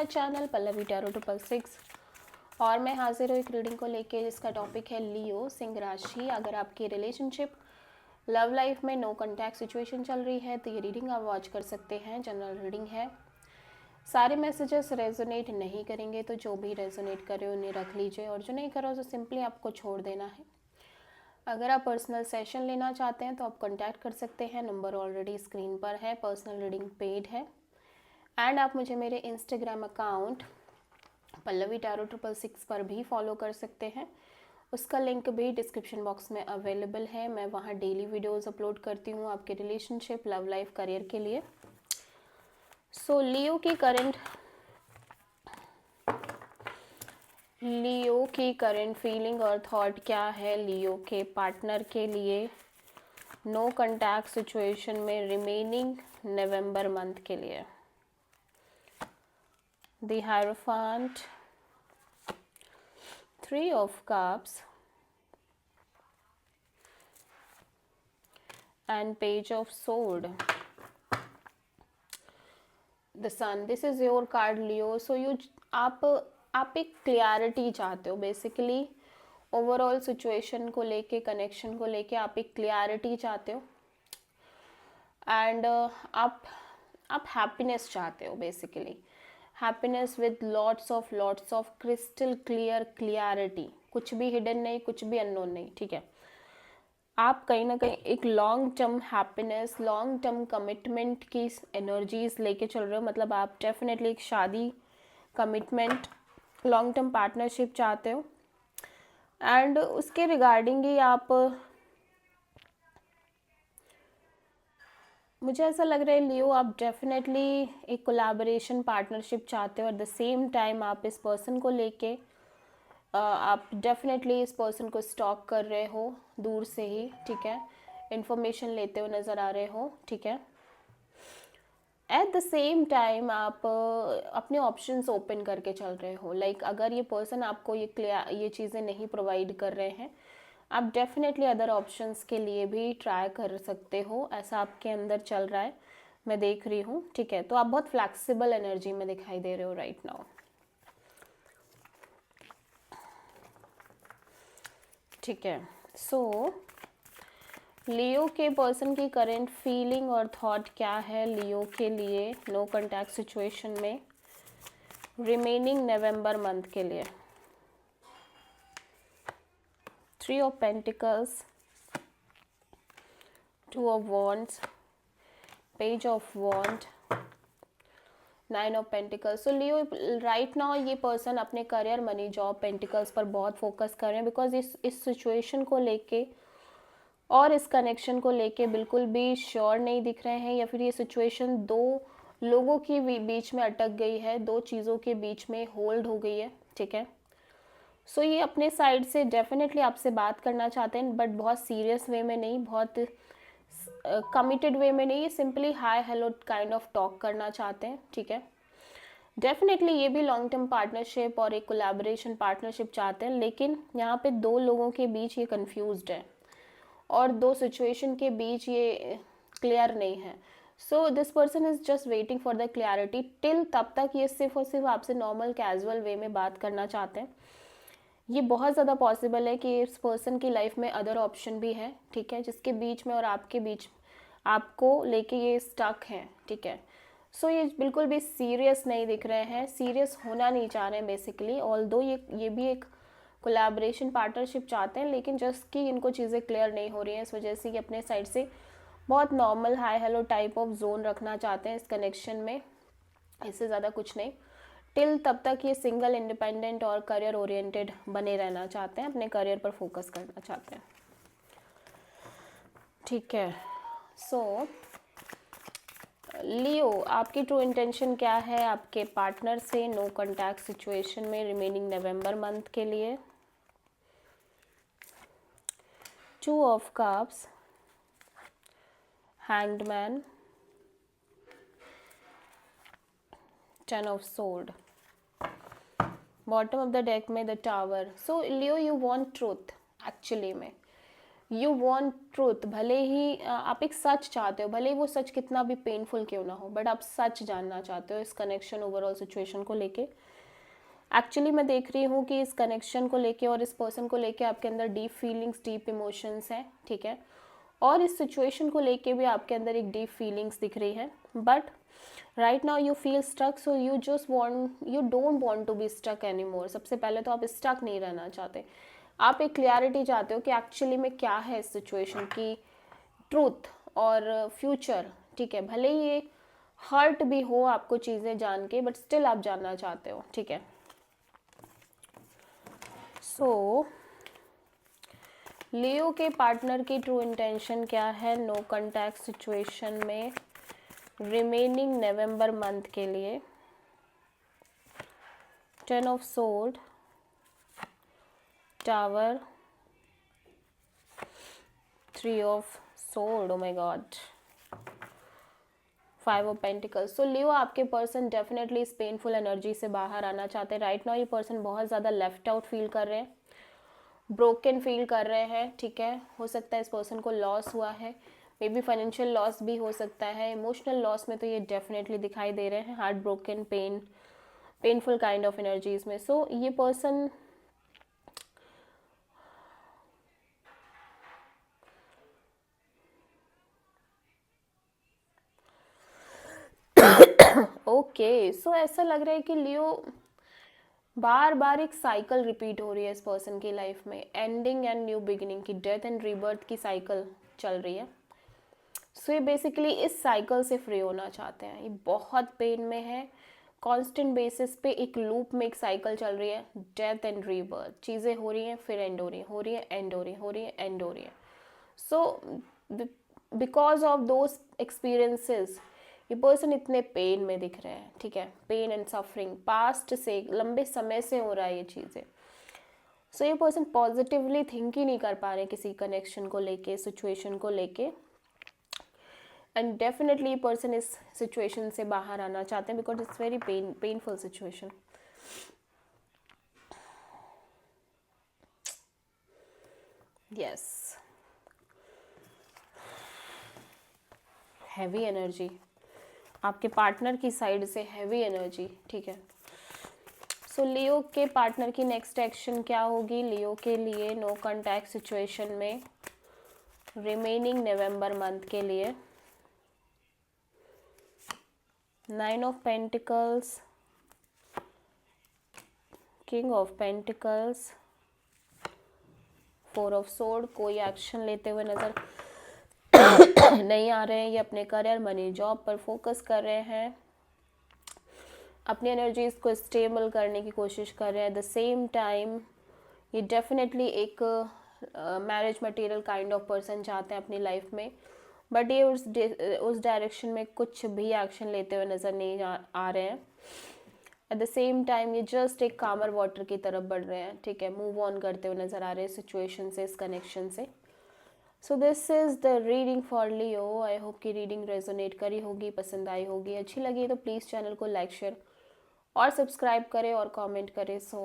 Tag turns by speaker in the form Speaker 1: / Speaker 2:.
Speaker 1: Channel Pallavi tarot 666 और मैं हाजिर हूँ एक रीडिंग को लेके जिसका टॉपिक है लियो सिंह राशि। अगर आपकी रिलेशनशिप लव लाइफ में नो कॉन्टैक्ट सिचुएशन चल रही है तो ये रीडिंग आप वॉच कर सकते हैं। जनरल रीडिंग है, सारे मैसेजेस रेजोनेट नहीं करेंगे, तो जो भी रेजोनेट करे उन्हें रख लीजिए और जो नहीं करो तो सिंपली आपको छोड़ देना है। अगर आप पर्सनल सेशन लेना चाहते हैं तो आप कॉन्टैक्ट कर सकते हैं, नंबर ऑलरेडी स्क्रीन पर है। पर्सनल रीडिंग पेड है एंड आप मुझे मेरे इंस्टाग्राम अकाउंट पल्लवी टैरो 666 पर भी फॉलो कर सकते हैं। उसका लिंक भी डिस्क्रिप्शन बॉक्स में अवेलेबल है। मैं वहाँ डेली वीडियोस अपलोड करती हूँ आपके रिलेशनशिप, लव लाइफ, करियर के लिए। सो लियो की करंट फीलिंग और थॉट क्या है लियो के पार्टनर के लिए नो कॉन्टैक्ट सिचुएशन में रिमेनिंग नवंबर मंथ के लिए। The Hierophant, Three of Cups and Page of Sword. The Sun. This is your card, Leo. So आप एक क्लियरिटी चाहते हो, बेसिकली ओवरऑल सिचुएशन को लेके, कनेक्शन को लेके आप एक क्लियरिटी चाहते हो एंड आप हैप्पीनेस चाहते हो, basically happiness with lots of crystal clear clarity, कुछ भी हिडन नहीं, कुछ भी अननोन नहीं, ठीक है। आप कहीं ना कहीं एक long term happiness, long term commitment की एनर्जीज लेके चल रहे हो। मतलब आप डेफिनेटली एक शादी, कमिटमेंट, लॉन्ग टर्म पार्टनरशिप चाहते हो एंड उसके रिगार्डिंग ही आप, मुझे ऐसा लग रहा है लियो, आप डेफिनेटली एक कोलैबोरेशन पार्टनरशिप चाहते हो। एट द सेम टाइम आप इस पर्सन को लेके आप डेफिनेटली इस पर्सन को स्टॉक कर रहे हो दूर से ही, ठीक है। इंफॉर्मेशन लेते हुए नज़र आ रहे हो, ठीक है। एट द सेम टाइम आप अपने ऑप्शंस ओपन करके चल रहे हो। लाइक अगर ये पर्सन आपको ये चीज़ें नहीं प्रोवाइड कर रहे हैं, आप डेफिनेटली अदर ऑप्शंस के लिए भी ट्राई कर सकते हो, ऐसा आपके अंदर चल रहा है, मैं देख रही हूँ, ठीक है। तो आप बहुत फ्लैक्सिबल एनर्जी में दिखाई दे रहे हो राइट नाउ, ठीक है। सो लियो के पर्सन की करंट फीलिंग और थॉट क्या है लियो के लिए नो कॉन्टैक्ट सिचुएशन में रिमेनिंग नवंबर मंथ के लिए। Three of pentacles, two of wands, page of wand, nine of pentacles. So Leo right now ये पर्सन अपने करियर, मनी, जॉब, पेंटिकल्स पर बहुत फोकस कर रहे हैं बिकॉज इस सिचुएशन को लेके और इस कनेक्शन को लेके बिल्कुल भी श्योर नहीं दिख रहे हैं, या फिर ये सिचुएशन दो लोगों के बीच में अटक गई है, दो चीज़ों के बीच में होल्ड हो गई है, ठीक है। सो ये अपने साइड से डेफिनेटली आपसे बात करना चाहते हैं, बट बहुत सीरियस वे में नहीं, बहुत कमिटेड वे में नहीं, ये simply hi hello kind of talk करना चाहते हैं, ठीक है। डेफिनेटली ये भी लॉन्ग टर्म पार्टनरशिप और एक कोलैबोरेशन पार्टनरशिप चाहते हैं, लेकिन यहाँ पे दो लोगों के बीच ये कंफ्यूज्ड है और दो सिचुएशन के बीच ये क्लियर नहीं है। So this person is just waiting for the clarity till, तब तक ये सिर्फ और सिर्फ आपसे नॉर्मल कैजुअल वे में बात करना चाहते हैं। ये बहुत ज़्यादा पॉसिबल है कि इस पर्सन की लाइफ में अदर ऑप्शन भी है, ठीक है, जिसके बीच में और आपके बीच आपको लेके ये स्टक है, ठीक है। सो ये बिल्कुल भी सीरियस नहीं दिख रहे हैं, सीरियस होना नहीं चाह रहे हैं बेसिकली, ऑल्दो ये भी एक कोलैबोरेशन पार्टनरशिप चाहते हैं, लेकिन जस्ट कि इनको चीज़ें क्लियर नहीं हो रही हैं, इस वजह से कि अपने साइड से बहुत normal hi hello type of zone रखना चाहते हैं इस कनेक्शन में, इससे ज़्यादा कुछ नहीं। टिल तब तक ये सिंगल, इंडिपेंडेंट और करियर ओरिएंटेड बने रहना चाहते हैं, अपने करियर पर फोकस करना चाहते हैं, ठीक है। सो लियो आपकी ट्रू इंटेंशन क्या है आपके पार्टनर से नो कॉन्टैक्ट सिचुएशन में रिमेनिंग नवंबर मंथ के लिए। Two of cups, hanged man, ten of sword, bottom of the deck में the tower. So Leo you want truth, actually में यू वॉन्ट ट्रूथ, भले ही आप एक सच चाहते हो, भले ही वो सच कितना भी पेनफुल क्यों ना हो, बट आप सच जानना चाहते हो इस कनेक्शन ओवरऑल सिचुएशन को लेके। एक्चुअली मैं देख रही हूँ कि इस कनेक्शन को लेके और इस पर्सन को लेके आपके अंदर डीप फीलिंग्स, डीप इमोशंस हैं, ठीक है, और इस सिचुएशन को लेके भी आपके अंदर एक डीप फीलिंग्स दिख रही है, but right now you feel stuck, so you just want, you don't want to be stuck any more. सबसे पहले तो आप स्टक नहीं रहना चाहते, आप एक क्लियरिटी चाहते हो कि एक्चुअली में क्या है इस सिचुएशन की ट्रूथ और फ्यूचर, ठीक है, भले ही ये हर्ट भी हो आपको चीज़ें जान के, बट स्टिल आप जानना चाहते हो, ठीक है। सो लियो के पार्टनर की ट्रू इंटेंशन क्या है नो कॉन्टैक्ट सिचुएशन में रिमेनिंग नवंबर मंथ के लिए? 10 of sword, tower, 3 of sword, oh my god, 5 of pentacles. So Leo आपके पर्सन डेफिनेटली इस पेनफुल एनर्जी से बाहर आना चाहते हैं। राइट नाउ ये पर्सन बहुत ज़्यादा लेफ्ट आउट फील कर रहे हैं, ब्रोकन फील कर रहे हैं, ठीक है। हो सकता है इस पर्सन को लॉस हुआ है, मे बी फाइनेंशियल लॉस भी हो सकता है, इमोशनल लॉस में तो ये डेफिनेटली दिखाई दे रहे हैं, heart broken, painful kind of energies में। सो ये पर्सन ओके, सो ऐसा लग रहा है कि लियो बार बार एक साइकिल रिपीट हो रही है इस पर्सन की लाइफ में, एंडिंग एंड न्यू बिगिनिंग की, डेथ एंड रीबर्थ की साइकिल चल रही है। सो ये बेसिकली इस साइकिल से फ्री होना चाहते हैं, ये बहुत पेन में है, कांस्टेंट बेसिस पे एक लूप में एक साइकिल चल रही है, डेथ एंड रीबर्थ, चीज़ें हो रही हैं फिर एंड हो रही हैं, हो रही है एंड हो रही है, हो रही है एंड हो रही है। So because of those experiences ये पर्सन इतने पेन में दिख रहे हैं, ठीक है, पेन एंड सफरिंग पास्ट से लंबे समय से हो रहा है ये चीज़ें। सो ये पर्सन पॉजिटिवली थिंक ही नहीं कर पा रहे किसी कनेक्शन को लेके, सिचुएशन को लेके, एंड डेफिनेटली पर्सन इस सिचुएशन से बाहर आना चाहते हैं because it's very painful situation. Yes, heavy energy आपके पार्टनर की साइड से, हैवी एनर्जी, ठीक है। सो लियो के पार्टनर की नेक्स्ट एक्शन क्या होगी लियो के लिए नो कॉन्टैक्ट सिचुएशन में रिमेनिंग नवंबर मंथ के लिए? 9 of pentacles, king of pentacles, 4 of sword. कोई एक्शन लेते हुए नजर नहीं आ रहे हैं, ये अपने करियर, मनी, जॉब पर फोकस कर रहे हैं, अपनी एनर्जीज को स्टेबल करने की कोशिश कर रहे हैं। एट द सेम टाइम ये डेफिनेटली एक marriage material kind of person चाहते हैं अपनी लाइफ में, बट ये उस डायरेक्शन में कुछ भी एक्शन लेते हुए नज़र नहीं आ रहे हैं। एट द सेम टाइम ये जस्ट एक कामर वाटर की तरफ बढ़ रहे हैं, ठीक है, मूव ऑन करते हुए नज़र आ रहे हैं सिचुएशन से, इस कनेक्शन से। So this is the reading for Leo. I hope कि रीडिंग रेजोनेट करी होगी, पसंद आई होगी, अच्छी लगी तो प्लीज़ चैनल को लाइक, शेयर और सब्सक्राइब करें और कमेंट करें। सो